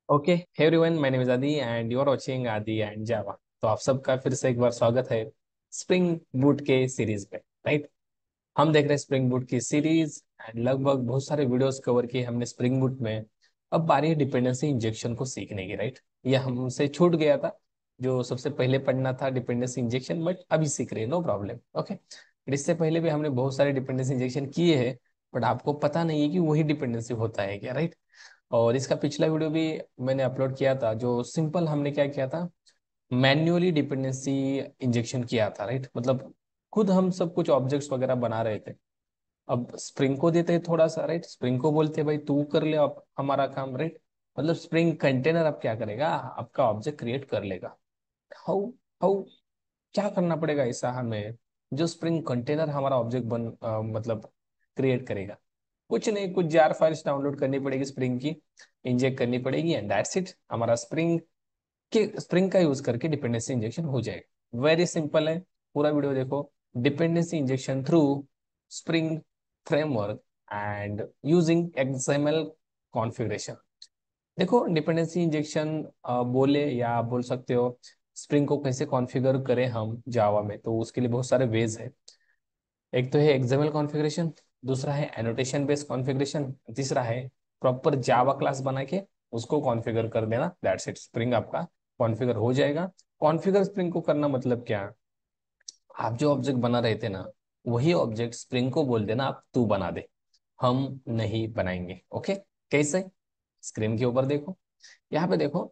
Okay hey everyone, my name is Aadi and you are watching Aadi and Java. तो आप सबका फिर से एक बार स्वागत है स्प्रिंग बूट के सीरीज में। राइट, हम देख रहे हैं स्प्रिंग बूट की सीरीज एंड लगभग बहुत सारे वीडियोस कवर किए हमने स्प्रिंग बूट में। अब बारी है डिपेंडेंसी इंजेक्शन को सीखने की। राइट, ये हमसे छूट गया था, जो सबसे पहले पढ़ना था डिपेंडेंसी इंजेक्शन, बट अभी सीख रहे हैं, नो प्रॉब्लम। ओके, इससे पहले भी हमने बहुत सारे डिपेंडेंसी इंजेक्शन किए हैं, बट आपको पता नहीं है कि वही डिपेंडेंसी होता है क्या। राइट, और इसका पिछला वीडियो भी मैंने अपलोड किया था, जो सिंपल हमने क्या किया था, मैन्युअली डिपेंडेंसी इंजेक्शन किया था। राइट, मतलब खुद हम सब कुछ ऑब्जेक्ट्स वगैरह बना रहे थे। अब स्प्रिंग को देते हैं थोड़ा सा। राइट, स्प्रिंग को बोलते हैं भाई तू कर ले आप हमारा काम। राइट, मतलब स्प्रिंग कंटेनर अब क्या करेगा, आपका ऑब्जेक्ट क्रिएट कर लेगा। हाउ हाउ क्या करना पड़ेगा ऐसा हमें, जो स्प्रिंग कंटेनर हमारा ऑब्जेक्ट मतलब क्रिएट करेगा। कुछ नहीं, कुछ जार फाइल्स डाउनलोड करनी पड़ेगी स्प्रिंग की, इंजेक्ट करनी पड़ेगी एंड दैट्स इट। हमारा स्प्रिंग का यूज करके डिपेंडेंसी इंजेक्शन हो जाएगा। वेरी सिंपल है, पूरा वीडियो देखो। Dependency injection through spring framework and using XML configuration. देखो, डिपेंडेंसी इंजेक्शन बोले या आप बोल सकते हो स्प्रिंग को कैसे कॉन्फ़िगर करें हम जावा में, तो उसके लिए बहुत सारे वेज है। एक तो है एक्सएमएल कॉन्फ़िगरेशन, दूसरा है एनोटेशन बेस्ड कॉन्फ़िगरेशन, तीसरा है प्रॉपर जावा क्लास बना के उसको कॉन्फ़िगर कर देना। दैट्स इट, स्प्रिंग आपका कॉन्फ़िगर हो जाएगा। कॉन्फ़िगर स्प्रिंग को करना मतलब क्या, आप जो ऑब्जेक्ट बना रहे थे ना, वही ऑब्जेक्ट स्प्रिंग को बोल देना आप तू बना दे, हम नहीं बनाएंगे। ओके, कैसे? स्क्रीन के ऊपर देखो, यहाँ पे देखो।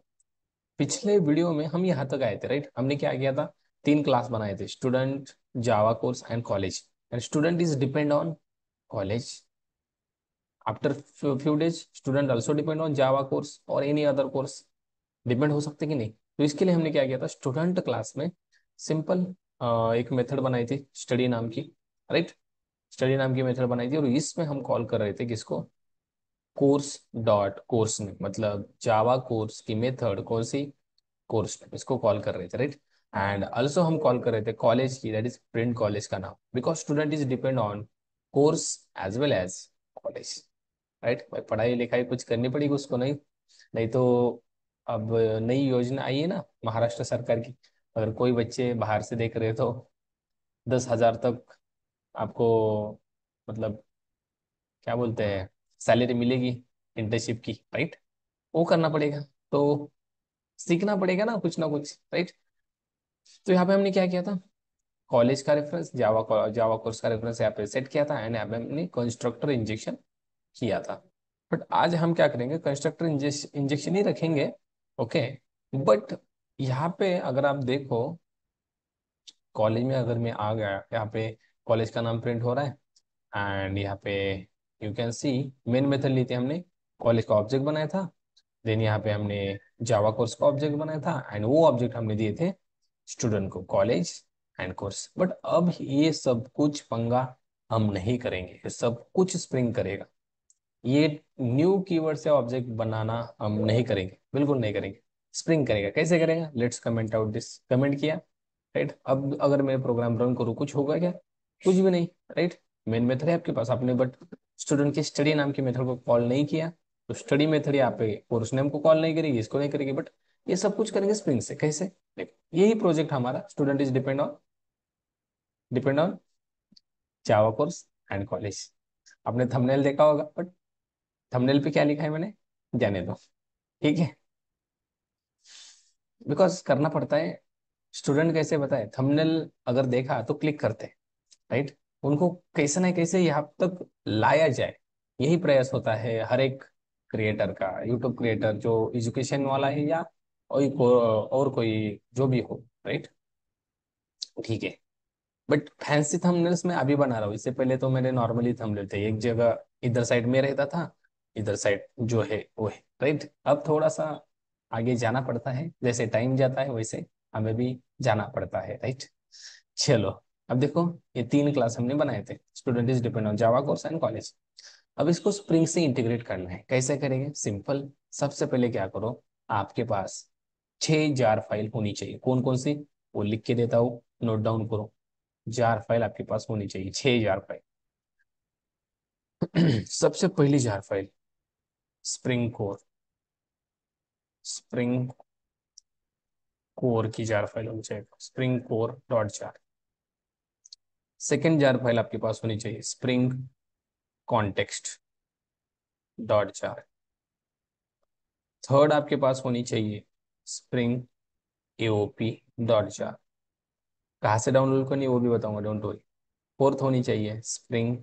पिछले वीडियो में हम यहाँ तक आए थे। राइट, हमने क्या किया था, तीन क्लास बनाए थे, student, Java course and college. And student is depend on college. After few days student also depend on Java course और एनी अदर कोर्स। डिपेंड हो सकते कि नहीं। तो इसके लिए हमने क्या किया था, स्टूडेंट क्लास में सिंपल एक मेथड बनाई थी स्टडी नाम की। राइट, स्टडी नाम की मेथड बनाई थी और इसमें हम कॉल कर रहे थे किसको, कोर्स डॉट कोर्स में, मतलब जावा कोर्स की मेथड कौन सी, कोर्स में, इसको कॉल कर रहे थे। राइट, एंड ऑल्सो हम कॉल कर रहे थे कॉलेज की, दैट इज प्रिंट कॉलेज का नाम, because student is depend on course as well as college. Right, भाई पढ़ाई लिखाई कुछ करनी पड़ेगी उसको, नहीं नहीं तो अब नई योजना आई है ना महाराष्ट्र सरकार की, अगर कोई बच्चे बाहर से देख रहे हो तो 10,000 तक आपको, मतलब क्या बोलते हैं, सैलरी मिलेगी इंटर्नशिप की। राइट, वो करना पड़ेगा, तो सीखना पड़ेगा ना कुछ। राइट, तो यहाँ पे हमने क्या किया था, कॉलेज का रेफरेंस, जावा कोर्स का रेफरेंस यहाँ पे सेट किया था एंड यहाँ पे हमने कंस्ट्रक्टर इंजेक्शन किया था। बट आज हम क्या करेंगे, कंस्ट्रक्टर इंजेक्शन ही रखेंगे। ओके, बट यहाँ पे अगर आप देखो, कॉलेज में अगर मैं आ गया, यहाँ पे कॉलेज का नाम प्रिंट हो रहा है एंड यहाँ पे you can see main method ली थी हमने, कॉलेज का ऑब्जेक्ट बनाया था। देन यहाँ पे हमने जावा कोर्स का ऑब्जेक्ट बनाया था एंड वो ऑब्जेक्ट हमने दिए थे स्टूडेंट को, कॉलेज एंड कोर्स। बट अब ये सब कुछ पंगा हम नहीं करेंगे, ये सब कुछ स्प्रिंग करेगा। ये न्यू कीवर्ड से ऑब्जेक्ट बनाना हम नहीं करेंगे, बिल्कुल नहीं करेंगे। स्प्रिंग करेगा। कैसे करेगा, let's comment out this. Comment किया। राइट, अब अगर मैं प्रोग्राम रन करूँ कुछ होगा क्या, कुछ भी नहीं। राइट, मेन मेथड है आपके पास, आपने बट स्टूडेंट के स्टडी नाम के मेथड को कॉल नहीं किया, तो स्टडी मेथड यहाँ पे कोर्स नेम को कॉल नहीं करेगी, इसको नहीं करेगी, बट ये सब कुछ करेंगे स्प्रिंग से। कैसे, देखो यही प्रोजेक्ट हमारा, student is depend on Java course and college. आपने थंबनेल देखा होगा, बट थंबनेल पे क्या लिखा है मैंने, जाने दो। ठीक है, बिकॉज करना पड़ता है। स्टूडेंट कैसे बताए, थंबनेल अगर देखा तो क्लिक करते हैं। राइट, उनको कैसे ना कैसे यहाँ तक लाया जाए, यही प्रयास होता है हर एक क्रिएटर का, यूट्यूब क्रिएटर जो एजुकेशन वाला है या और कोई जो भी हो। राइट, ठीक है, बट फैंसी थंबनेल्स मैं अभी बना रहा हूँ, इससे पहले तो मेरे नॉर्मली थंबनेल थे, एक जगह इधर साइड में रहता था, इधर साइड जो है वो है। राइट, अब थोड़ा सा आगे जाना पड़ता है, जैसे टाइम जाता है वैसे हमें भी जाना पड़ता है। राइट, चलो, अब देखो, ये तीन क्लास हमने बनाए थे, student is depend on Java course and college. अब इसको स्प्रिंग से इंटीग्रेट करना है, कैसे करेंगे, सिंपल। सबसे पहले क्या करो, आपके पास 6 जार फाइल होनी चाहिए, कौन कौन सी, वो लिख के देता हूँ, नोट डाउन करो। जार फाइल आपके पास होनी चाहिए, 6 जार फाइल। सबसे पहली jar file spring core, spring core की जार फाइल होनी चाहिए, spring core dot jar. Second jar file आपके पास होनी चाहिए spring context dot jar. Third आपके पास होनी चाहिए स्प्रिंग एओपी डॉट जार। कहाँ से डाउनलोड करनी है वो भी बताऊंगा, डोंट वरी। फोर्थ होनी चाहिए spring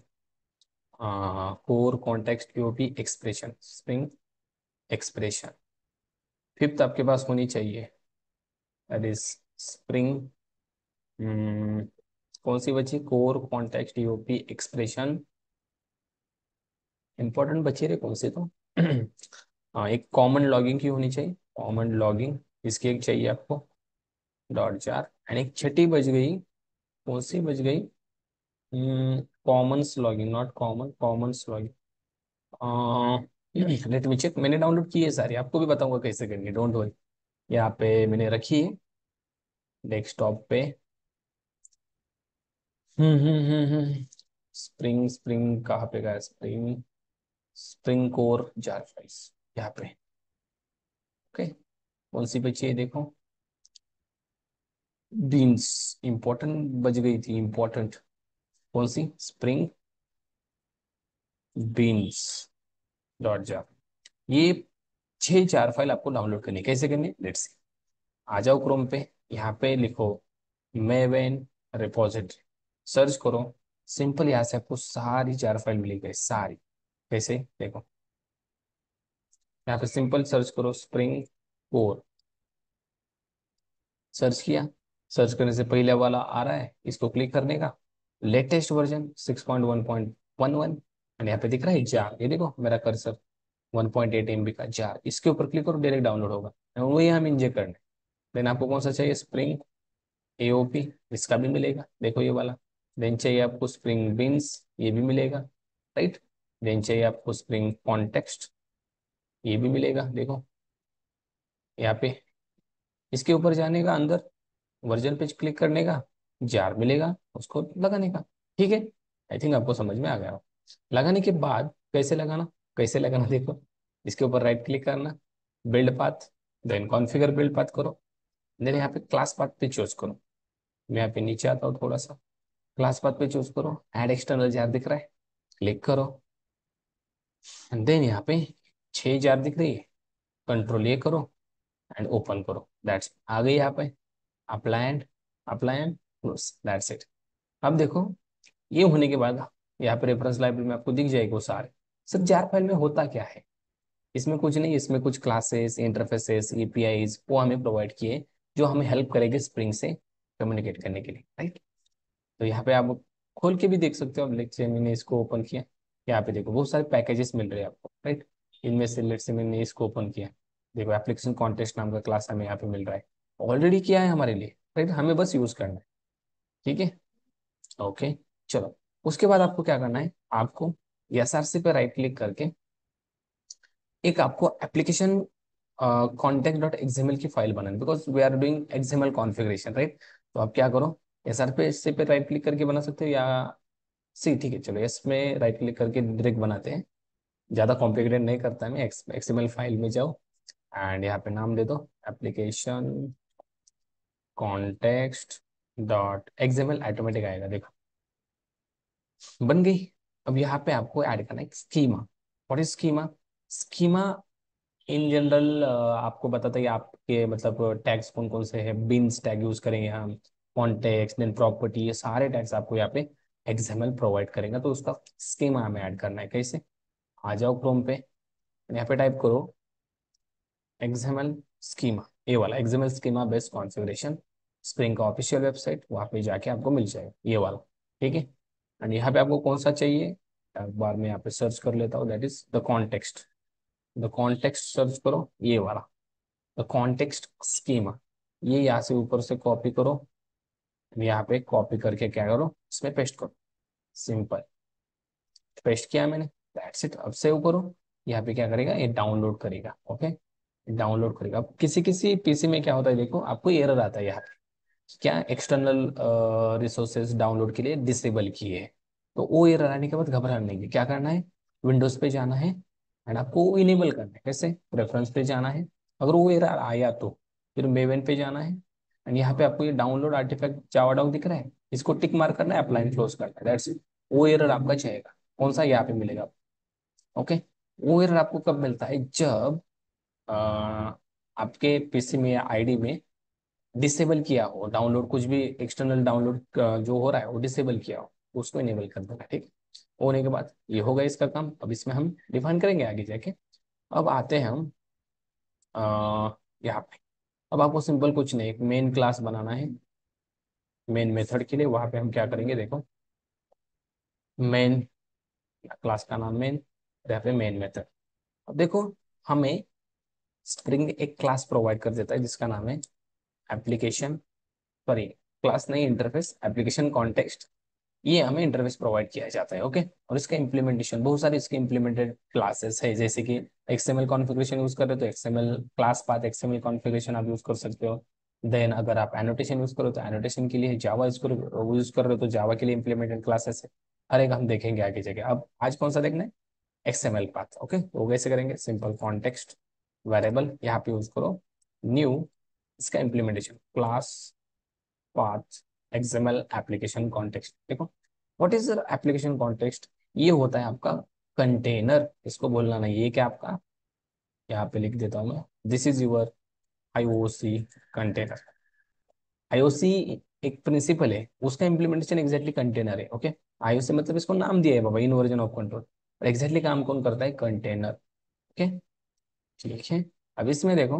core context AOP expression, spring expression. Fifth आपके पास होनी चाहिए दैट इज स्प्रिंग, कौन सी बची, core context EOP expression. Important बची रहे कौन से तो हाँ, एक कॉमन लॉगिंग की होनी चाहिए, कॉमन लॉगिंग इसकी एक चाहिए आपको डॉट जार। एंड एक छठी बच गई, कौन सी बच गई, commons logging, not common, commons logging. Let me check, मैंने डाउनलोड की है सारी, आपको भी बताऊंगा कैसे करनी है, डोंट वरी। यहाँ पे मैंने रखी है डेस्कटॉप पे। स्प्रिंग स्प्रिंग कहाँ पे गया, spring spring core jar files यहाँ पे। ओके, कौन सी बची है देखो, बीन्स, इंपॉर्टेंट बच गई थी, इंपॉर्टेंट कौन सी, स्प्रिंग बीन्स डॉट जार। ये 6 जार फाइल आपको डाउनलोड करनी है, कैसे करनी है लेट्स सी। आ जाओ क्रोम पे, यहाँ पे लिखो मेवेन रिपोजिटरी, सर्च करो, सिंपल यहाँ से आपको सारी जार फाइल मिलेगी सारी। कैसे देखो, यहाँ पे सिंपल सर्च करो स्प्रिंग कोर, सर्च किया, सर्च करने से पहले वाला आ रहा है, इसको क्लिक करने का, लेटेस्ट वर्जन 6.1.11। एंड यहाँ पे दिख रहा है जार, ये देखो मेरा कर्सर 1.8 MB का जार, इसके ऊपर क्लिक करो डायरेक्ट डाउनलोड होगा। और वही हम इंजेक्ट करने। देन आपको कौन सा चाहिए, स्प्रिंग एओपी, इसका भी मिलेगा देखो ये वाला। देन चाहिए आपको स्प्रिंग बीन्स, ये भी मिलेगा, राइट। देन चाहिए आपको स्प्रिंग कॉन्टेक्स्ट, ये भी मिलेगा देखो यहाँ पे। इसके ऊपर जाने का, अंदर वर्जन पे क्लिक करने का, जार मिलेगा, उसको लगाने का। ठीक है, आई थिंक आपको समझ में आ गया हो। लगाने के बाद कैसे लगाना, कैसे लगाना देखो, इसके ऊपर राइट क्लिक करना, build path, then configure build path करो। देन यहाँ पे क्लास पाथ पे चूज करो, मैं यहाँ पे नीचे आता हूँ थोड़ा सा, क्लास पाथ पे चूज करो, ऐड एक्सटर्नल जार दिख रहा है, क्लिक करो। एंड देन यहाँ पे 6 जार दिख रही है, कंट्रोल ए करो एंड ओपन करो, दैट्स आ गई यहाँ पे। Apply and close, that's it. अब देखो ये होने के बाद यहाँ पे रेफरेंस लाइब्रेरी में आपको दिख जाएगी वो सारे। सर जार फाइल में होता क्या है, इसमें कुछ नहीं, इसमें कुछ क्लासेस इंटरफेसेस एपीआईज वो हमें प्रोवाइड किए, जो हमें हेल्प करेंगे स्प्रिंग से कम्युनिकेट करने के लिए, राइट। तो यहाँ पे आप खोल के भी देख सकते हो, अब लेट्स से मैंने इसको ओपन किया, यहाँ पे देखो बहुत सारे पैकेजेस मिल रहे हैं आपको, राइट। इनमें से लेट्स से मैंने इसको ओपन किया, देखो एप्लीकेशन कॉन्टेस्ट नाम का क्लास हमें यहाँ पे मिल रहा है, ऑलरेडी किया है हमारे लिए, राइट, हमें बस यूज करना है। ठीक है, ओके, चलो। उसके बाद आपको क्या करना है, आपको एसआरसी पे राइट क्लिक करके एक आपको एप्लीकेशन कॉन्टेक्ट डॉट एक्सएमएल की फाइल बनानी, because we are doing XML configuration, right. तो आप क्या करो, एसआर पे इससे पे राइट क्लिक करके बना सकते हो, या सी ठीक है चलो इसमें राइट क्लिक करके डायरेक्ट बनाते हैं, ज़्यादा कॉम्प्लिकेटेड नहीं करता है मैं। एक्सएमएल फाइल में जाओ एंड यहाँ पे नाम दे दो application context dot XML, automatic आएगा देखो, बन गई। अब यहाँ पे आपको ऐड करना है schema. What is schema, schema in general आपको बताता है आपके मतलब टैग्स कौन कौन से हैं, बिन्स टैग यूज करेंगे हम, कॉन्टेक्स्ट देन प्रॉपर्टी, ये सारे टैग्स आपको यहाँ पे एक्सएमएल प्रोवाइड करेगा, तो उसका स्कीमा हमें ऐड करना है। कैसे, आ जाओ क्रोम पे, यहाँ पे टाइप करो एक्सएमएल स्कीमा, ये वाला XML schema based configuration, spring का ऑफिशियल वेबसाइट, वहाँ पे जाके आपको मिल जाएगा ये वाला। ठीक है, एंड यहाँ पे आपको कौन सा चाहिए, एक बार मैं यहाँ पे सर्च कर लेता हूँ, that is the context, the context search करो ये वाला, द कॉन्टेक्स्ट स्कीमा। ये यहाँ से ऊपर से कॉपी करो, यहाँ पे कॉपी करके क्या करो, इसमें पेस्ट करो, सिंपल पेस्ट किया मैंने, दैट्स इट। अब सेव करो, यहाँ पे क्या करेगा, ये डाउनलोड करेगा, ओके, डाउनलोड करेगा। अब किसी किसी पीसी में क्या होता है देखो, आपको एरर आता है यहाँ पे, क्या एक्सटर्नल रिसोर्सेज डाउनलोड के लिए डिसेबल किए है। तो वो एरर आने के बाद घबराना नहीं है, क्या करना है, विंडोज पे जाना है एंड आपको इनेबल करना है। कैसे, प्रेफरेंस पे जाना है, अगर वो एरर आया तो फिर मेवन पे जाना है, एंड यहाँ पे आपको ये डाउनलोड आर्टिफैक्ट जावा डॉक दिख रहा है, इसको टिक मार्क करना है, अप्लाई क्लोज करना है, दैट्स इट। वो एरर आपका जाएगा, कौन सा, यहाँ पे मिलेगा। ओके। वो एरर आपको कब मिलता है, जब अ, आपके पीसी में या आईडी में डिसेबल किया हो डाउनलोड, कुछ भी एक्सटर्नल डाउनलोड जो हो रहा है वो डिसेबल किया हो, तो उसको इनेबल कर देना, ठीक है। होने के बाद ये होगा इसका काम, अब इसमें हम डिफाइन करेंगे आगे जाके। अब आते हैं हम यहाँ पे। अब आपको सिंपल कुछ नहीं, एक मेन क्लास बनाना है। मेन मेथड के लिए वहां पे हम क्या करेंगे, देखो, मेन क्लास का नाम मेन, यहाँ पे मेन मेथड। अब देखो, हमें स्प्रिंग एक क्लास प्रोवाइड कर देता है जिसका नाम है एप्लीकेशन, सॉरी क्लास नहीं, इंटरफेस, एप्लीकेशन कॉन्टेक्स्ट। ये हमें इंटरफेस प्रोवाइड किया जाता है, ओके। और इसका इम्प्लीमेंटेशन, बहुत सारे इसके इम्प्लीमेंटेड क्लासेस है, जैसे कि एक्सएमएल कॉन्फ़िगरेशन यूज कर रहे हो तो XML class path XML configuration आप यूज कर सकते हो। देन अगर आप एनोटेशन यूज करो तो एनोटेशन के लिए जावा यूज कर रहे हो तो जावा के लिए इम्प्लीमेंटेड क्लासेस है। हर एक हम देखेंगे आगे जगह। अब आज कौन सा देखना है, एक्सएमएल पाथ, ओके। वो कैसे करेंगे, सिंपल कॉन्टेक्स्ट वेरिएबल यहाँ पे यूज करो, न्यू, इसका implementation class path XML application context. देखो, व्हाट इज एप्लीकेशन कॉन्टेक्स्ट, ये होता है आपका कंटेनर, इसको बोलना नहीं, ये क्या आपका, यहाँ पे लिख देता हूँ मैं, this is your IOC container. IOC एक प्रिंसिपल है, उसका इम्प्लीमेंटेशन एग्जैक्टली कंटेनर है, ओके। आईओसी मतलब इसको नाम दिया है बाबा, इन वर्जन ऑफ कंट्रोल, और एग्जैक्टली काम कौन करता है, कंटेनर, ओके। ठीक है। अब इसमें देखो,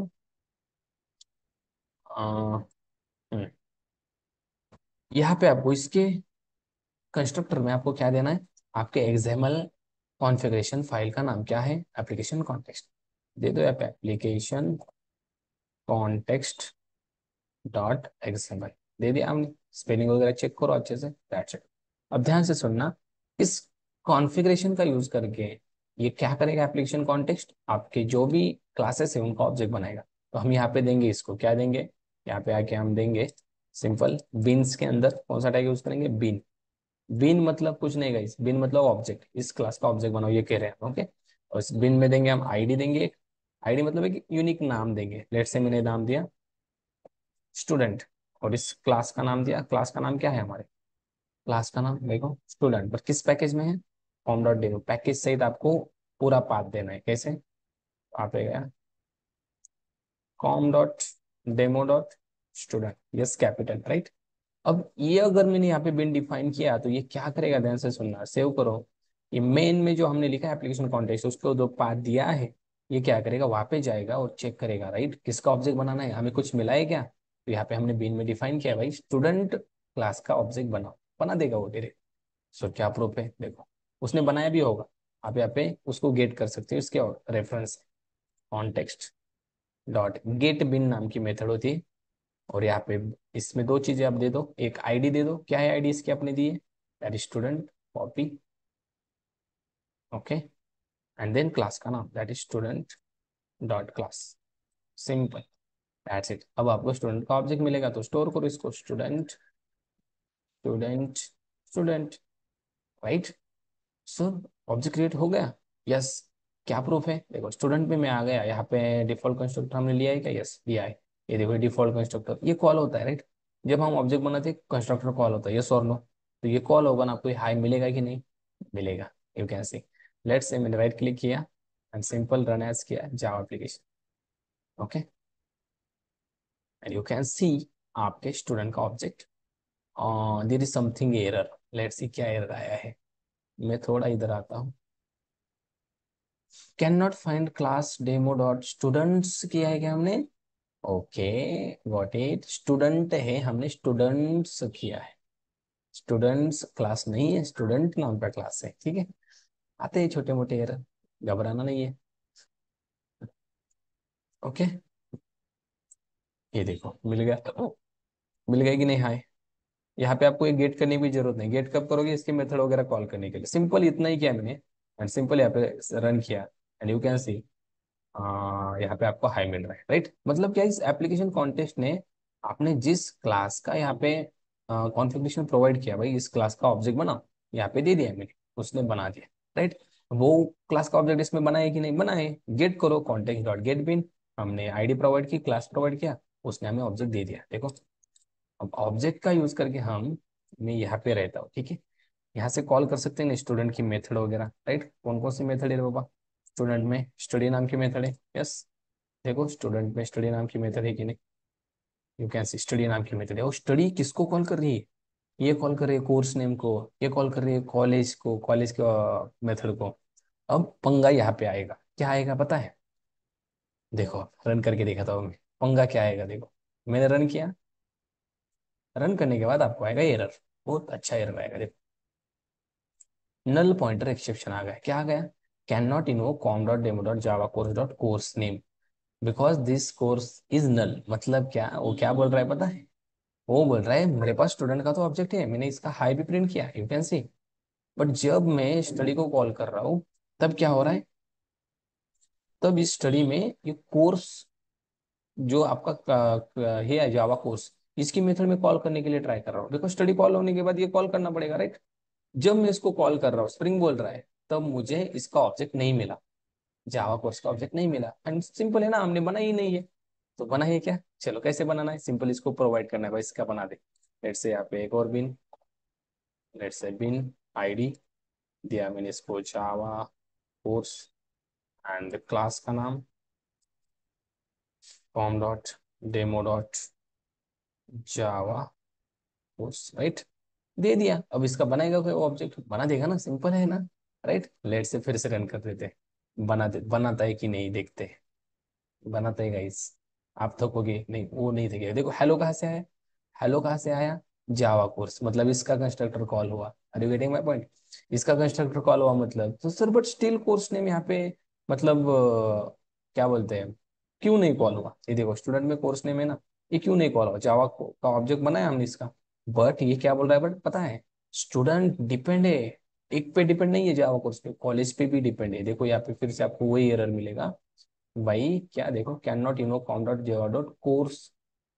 अ, हम्म, यहाँ पे आपको इसके कंस्ट्रक्टर में आपको क्या देना है, आपके एक्सएमएल कॉन्फ़िगरेशन फाइल का नाम क्या है, एप्लीकेशन कॉन्टेक्स्ट। दे दो यहाँ पे एप्लीकेशन कॉन्टेक्स्ट डॉट एक्सएमएल, दे दिया हमने। स्पेलिंग वगैरह चेक करो अच्छे से, दैट्स इट। अब ध्यान से सुनना, इस कॉन्फ़िगरेशन का यूज करके ये क्या करेगा, एप्लीकेशन कॉन्टेक्स्ट आपके जो भी क्लासेस है उनका ऑब्जेक्ट बनाएगा। तो हम यहाँ पे देंगे, इसको क्या देंगे, यहाँ पे आके हम देंगे सिंपल बीन्स के अंदर कौन सा टैग यूज करेंगे, बीन। बिन मतलब कुछ नहीं गाइस, बिन मतलब ऑब्जेक्ट, इस क्लास का ऑब्जेक्ट बनाओ, ये कह रहे हैं, ओके। और इस बिन में देंगे हम आईडी, देंगे एक आईडी मतलब एक यूनिक नाम देंगे, लेट से मैंने नाम दिया स्टूडेंट, और इस क्लास का नाम दिया, क्लास का नाम क्या है हमारे, क्लास का नाम देखो स्टूडेंट, पर किस पैकेज में है, कॉम डॉट डेमो पैकेज सहित आपको पूरा पाथ देना है, कैसे, आप गया com dot demo dot student, yes capital, right. अब ये अगर मैंने यहाँ पे बिन डिफाइन किया तो ये क्या करेगा, ध्यान से सुनना, सेव करो। ये मेन में जो हमने लिखा है एप्लीकेशन कॉन्टेक्स्ट, उसको जो पाथ दिया है, ये क्या करेगा, वहां पे जाएगा और चेक करेगा, राइट, किसका ऑब्जेक्ट बनाना है, हमें कुछ मिला है क्या। तो यहाँ पे हमने बिन में डिफाइन किया है भाई, स्टूडेंट क्लास का ऑब्जेक्ट बनाओ, बना देगा वो डायरेक्ट। सो क्या प्रूफ है, देखो, उसने बनाया भी होगा, आप यहाँ पे उसको गेट कर सकते हो, इसके रेफरेंस कॉन्टेक्स्ट डॉट गेट बिन नाम की मेथड होती है। और यहाँ पे इसमें दो चीजें आप दे दो, एक आईडी दे दो, क्या है आईडी इसकी आपने दी है, that is student copy, okay. And then class का नाम that is student dot class, simple, that's it. अब आपको स्टूडेंट का ऑब्जेक्ट मिलेगा तो स्टोर करो इसको, student student student, right. So object create हो गया, यस। क्या प्रूफ है, देखो स्टूडेंट में मैं आ गया, यहाँ पे डिफॉल्ट कंस्ट्रक्टर हमने लिया है क्या, यस लिया है। ये देखो डिफॉल्ट कंस्ट्रक्टर ये कॉल होता है, राइट। जब हम ऑब्जेक्ट बनाते हैं कंस्ट्रक्टर कॉल होता है, यस और नो। तो ये कॉल होगा ना, आपको हाई मिलेगा कि नहीं, मिलेगा, you can C. Let's say मैंने राइट क्लिक किया एंड सिंपल रन एज किया Java application, okay. And you can see आपके स्टूडेंट का object, there is something error, let's see क्या एरर आया है। मैं थोड़ा इधर आता हूँ, can not find class demo dot students किया है क्या हमने, ओके, गॉट इट, स्टूडेंट है, हमने स्टूडेंट्स किया है, स्टूडेंट्स क्लास नहीं है, स्टूडेंट नाम का क्लास है, ठीक है। आते हैं छोटे मोटे एरर, घबराना नहीं है, ओके। ये देखो मिल गया, मिल गया कि नहीं, हाय। यहाँ पे आपको एक गेट करने की भी जरूरत नहीं, गेट कब करोगे, इसके मेथड वगैरह कॉल करने के लिए, सिंपल इतना ही किया मैंने, एंड सिंपल यहाँ पे रन किया, एंड यू कैन सी यहाँ पे आपको हाई मिल रहा है, राइट। मतलब क्या, इस एप्लीकेशन कॉन्टेक्स्ट ने आपने जिस क्लास का यहाँ पे कॉन्फ़िगरेशन प्रोवाइड किया, भाई इस क्लास का ऑब्जेक्ट बना, यहाँ पे दे दिया मैंने, उसने बना दिया, राइट। वो क्लास का ऑब्जेक्ट इसमें बना है कि नहीं बना है, गेट करो कॉन्टेक्स्ट डॉट गेट बिन, हमने आईडी प्रोवाइड की, क्लास प्रोवाइड किया, उसने हमें ऑब्जेक्ट दे दिया। देखो अब ऑब्जेक्ट का यूज करके मैं यहाँ पे रहता हूँ, ठीक है। यहाँ से कॉल कर सकते हैं ना स्टूडेंट की मेथड वगैरह, राइट। कौन कौन सी मेथड है बाबा? स्टूडेंट में स्टडी नाम की मेथड है, यस। देखो स्टूडेंट में स्टडी नाम की मेथड है कि नहीं? यू कैन सी स्टडी नाम की मेथड है। और स्टडी किसको कॉल कर रही है? ये कॉल कर रही है कोर्स नेम को, ये कॉल कर रही है कॉलेज को, कॉलेज के मेथड को। अब पंगा यहाँ पे आएगा, क्या आएगा पता है? देखो रन करके देखा था मैं, पंगा क्या आएगा देखो। मैंने रन किया, रन करने के बाद आपको आएगा एरर। बहुत अच्छा एरर आएगा देखो। नल पॉइंटर एक्सेप्शन आ गया। क्या आ गया? Can not invoke com dot demo dot Java course dot course name because this course is null. मतलब क्या, वो क्या बोल रहा है पता है? वो बोल रहा है मेरे पास स्टूडेंट का तो ऑब्जेक्ट है, मैंने इसका हाई भी प्रिंट किया, यू कैन सी। बट जब मैं स्टडी को कॉल कर रहा हूँ, तब क्या हो रहा है? तब इस स्टडी में ये कोर्स जो आपका है जावा कोर्स, इसकी मेथड में कॉल करने के लिए ट्राई कर रहा हूँ। देखो स्टडी कॉल होने के बाद ये कॉल करना पड़ेगा, राइट। जब मैं इसको कॉल कर रहा हूँ, स्प्रिंग बोल रहा है, तब मुझे इसका ऑब्जेक्ट नहीं मिला, जावा कोर्स का ऑब्जेक्ट नहीं मिला। एंड सिंपल है ना, हमने बना ही नहीं है। तो बना है क्या? चलो कैसे बनाना है, सिंपल इसको प्रोवाइड करना है भाई, इसका बना दे। लेट्स से यहाँ पे एक और बिन, लेट्स से बिन आईडी दिया मैंने इसको जावा कोर्स, एंड क्लास का नाम com dot demo dot Java course, right. दे दिया। अब इसका बनाएगा कोई ऑब्जेक्ट? बना देगा ना, सिंपल है ना, राइट। लेट से फिर से रन कर देते हैं। बनाता है कि नहीं देखते हैं। बनाता है गाइस। आप थकोगे नहीं, वो नहीं थकेगा। देखो हेलो कहाँ से आया? हेलो कहाँ से आया? जावा कोर्स, मतलब इसका कंस्ट्रक्टर कॉल हुआ। Are you getting my point? इसका कंस्ट्रक्टर कॉल हुआ मतलब, तो sir but still course name यहाँ पे, मतलब क्या बोलते हैं, क्यों नहीं कॉल हुआ? ये देखो स्टूडेंट में कोर्स नेम है ना, ये क्यों नहीं कॉल हुआ? जावा का ऑब्जेक्ट बनाया हमने इसका। बट ये क्या बोल रहा है, बट पता है स्टूडेंट डिपेंड है, एक पे डिपेंड नहीं है जावा कोर्स पे, कॉलेज पे भी डिपेंड है। देखो यहाँ पे फिर से आपको वही एरर मिलेगा भाई। क्या देखो, can not into com dot Java dot course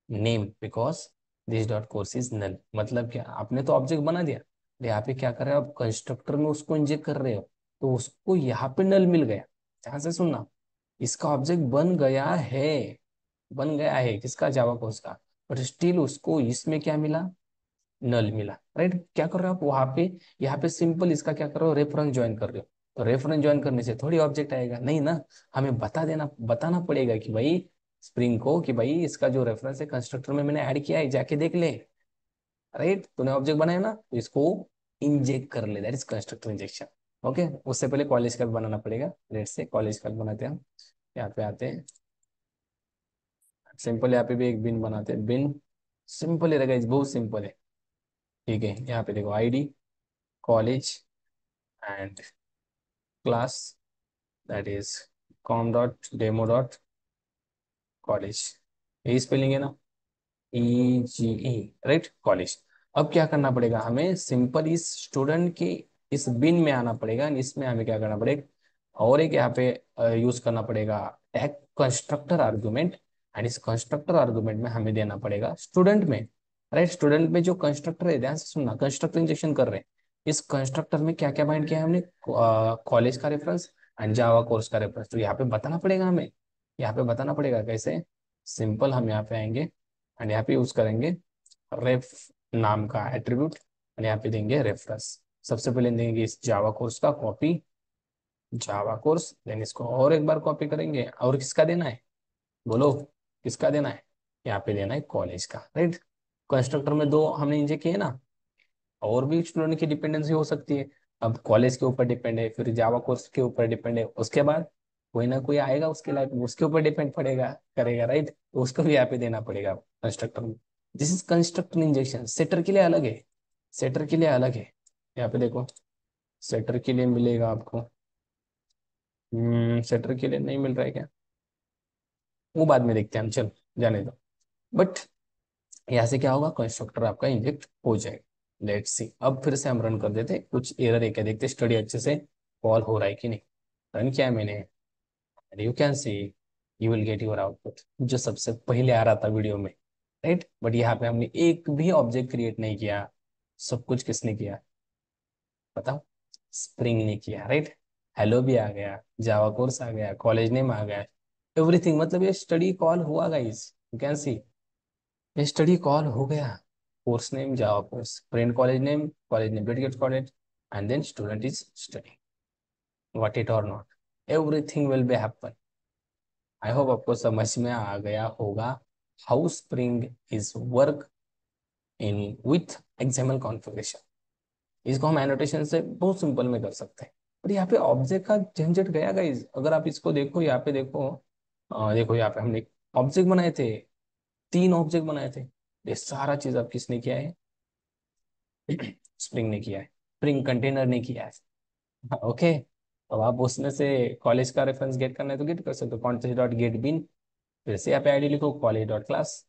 name because this dot course is null. मतलब क्या, आपने तो ऑब्जेक्ट बना दिया, यहाँ पे क्या कर रहे हो आप, कंस्ट्रक्टर में उसको इंजेक्ट कर रहे हो, तो उसको यहाँ पे नल मिल गया। ध्यान से सुनना, इसका ऑब्जेक्ट बन गया है, बन गया है किसका, जावा कोर्स का। बट स्टिल उसको इसमें क्या मिला, नल मिला, राइट। क्या कर रहे हो आप वहां पे, यहाँ पे सिंपल इसका क्या कर रहे हो, रेफरेंस ज्वाइन कर रहे हो। तो रेफरेंस ज्वाइन करने से थोड़ी ऑब्जेक्ट आएगा, नहीं ना। हमें बताना पड़ेगा कि भाई स्प्रिंग को, कि भाई इसका जो रेफरेंस है कंस्ट्रक्टर में मैंने ऐड किया है, जाके देख ले, राइट। तूने ऑब्जेक्ट बनाया ना, तो इसको इंजेक्ट कर ले, that is constructor injection. Okay, उससे पहले कॉलेज का भी बनाना पड़ेगा। लेट से कॉलेज का भी बनाते हैं हम। यहाँ पे आते हैं, सिंपल यहाँ पे भी एक बिन बनाते हैं। बिन सिंपल ही रहेगा, बहुत सिंपल है, ठीक है। यहाँ पे देखो ID college and class, that is com dot demo dot college. यही स्पेलिंग है ना, EGE, राइट, कॉलेज। अब क्या करना पड़ेगा हमें, सिंपल इस स्टूडेंट की इस बिन में आना पड़ेगा। इसमें हमें क्या करना पड़ेगा, और एक यहाँ पे यूज करना पड़ेगा टैग कंस्ट्रक्टर आर्गुमेंट। एंड इस कंस्ट्रक्टर आर्गुमेंट में हमें देना पड़ेगा स्टूडेंट में, राइट। स्टूडेंट में जो कंस्ट्रक्टर है, ध्यान से सुनना, कंस्ट्रक्टर इंजेक्शन कर रहे हैं। इस कंस्ट्रक्टर में क्या क्या बाइंड किया है हमने, कॉलेज का रेफरेंस एंड जावा कोर्स का रेफरेंस। तो यहाँ पे बताना पड़ेगा हमें, यहाँ पे बताना पड़ेगा कैसे। सिंपल, हम यहाँ पे आएंगे एंड यहाँ पे यूज करेंगे रेफ नाम का एट्रीब्यूट, एंड यहाँ पे देंगे रेफरेंस। सबसे पहले देंगे इस जावा कोर्स का कॉपी, जावा कोर्स, देन इसको और एक बार कॉपी करेंगे, और किसका देना है बोलो, किसका देना है? यहाँ पे देना है कॉलेज का, राइट। कंस्ट्रक्टर में दो हमने इंजेक्ट किए ना, और भी स्टूडेंट की डिपेंडेंसी हो सकती है। अब कॉलेज के ऊपर डिपेंड है, फिर जावा कोर्स के ऊपर डिपेंड है, उसके बाद कोई ना कोई आएगा उसके लाइफ में, उसके ऊपर डिपेंड पड़ेगा करेगा, राइट। तो उसको भी यहाँ पे देना पड़ेगा कंस्ट्रक्टर में। This is constructor injection. Setter के लिए अलग है, सेटर के लिए अलग है। यहाँ पे देखो, सेटर के लिए मिलेगा आपको, सेटर के लिए नहीं मिल रहा है क्या, वो बाद में देखते हैं हम, चल जाने दो। बट यहाँ से क्या होगा, कंस्ट्रक्टर आपका इंजेक्ट हो जाएगा। लेट्स सी, अब फिर से हम रन कर देते, कुछ एरर है क्या देखते, स्टडी अच्छे से कॉल हो रहा है कि नहीं। रन किया है मैंने, you can C, you will get your output जो सबसे पहले आ रहा था वीडियो में, राइट। बट यहाँ पे हमने एक भी ऑब्जेक्ट क्रिएट नहीं किया, सब कुछ किसने किया बताओ, स्प्रिंग ने किया, राइट। हेलो भी आ गया, जावा कोर्स आ गया, कॉलेज नेम आ गया, एवरीथिंग, मतलब ये स्टडी कॉल हुआ गाइस, यू कैन सी, ये स्टडी कॉल हो गया। Course name Java course, friend college name बिटगेट college, and then student is study, what it or not, everything will be happen. I hope आपको समझ में आ गया होगा how Spring is work in with XML configuration. इसको हम annotation से बहुत सिंपल में कर सकते हैं। पर यहाँ पे ऑब्जेक्ट का झंझट गया गाइस, अगर आप इसको देखो, यहाँ पे देखो, देखो यहाँ पे हमने ऑब्जेक्ट बनाए थे, 3 ऑब्जेक्ट बनाए थे, ये सारा चीज अब किसने किया है? स्प्रिंग ने किया है, स्प्रिंग कंटेनर ने किया है। ओके, अब आप उसमें से कॉलेज का रेफरेंस गेट करना है तो गेट कर सकते हो, कॉन्टेक्स्ट डॉट गेट बिन, फिर से यहाँ पे आईडी लिखो college dot class,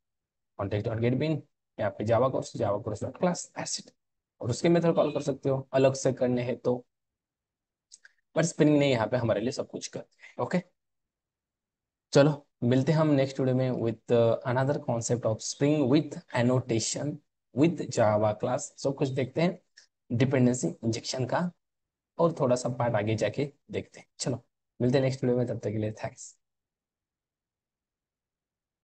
context dot get bean, यहाँ पे Java course dot class, that's it. और उसके मेथड कॉल कर सकते हो अलग से करने हैं तो, पर स्प्रिंग ने यहाँ पे हमारे लिए सब कुछ कर दिया है। ओके, चलो मिलते हैं हम नेक्स्ट वीडियो में with another concept of spring with annotation with Java class, सब कुछ देखते हैं डिपेंडेंसी इंजेक्शन का, और थोड़ा सा पार्ट आगे जाके देखते हैं। चलो मिलते हैं नेक्स्ट वीडियो में, तब तक के लिए थैंक्स।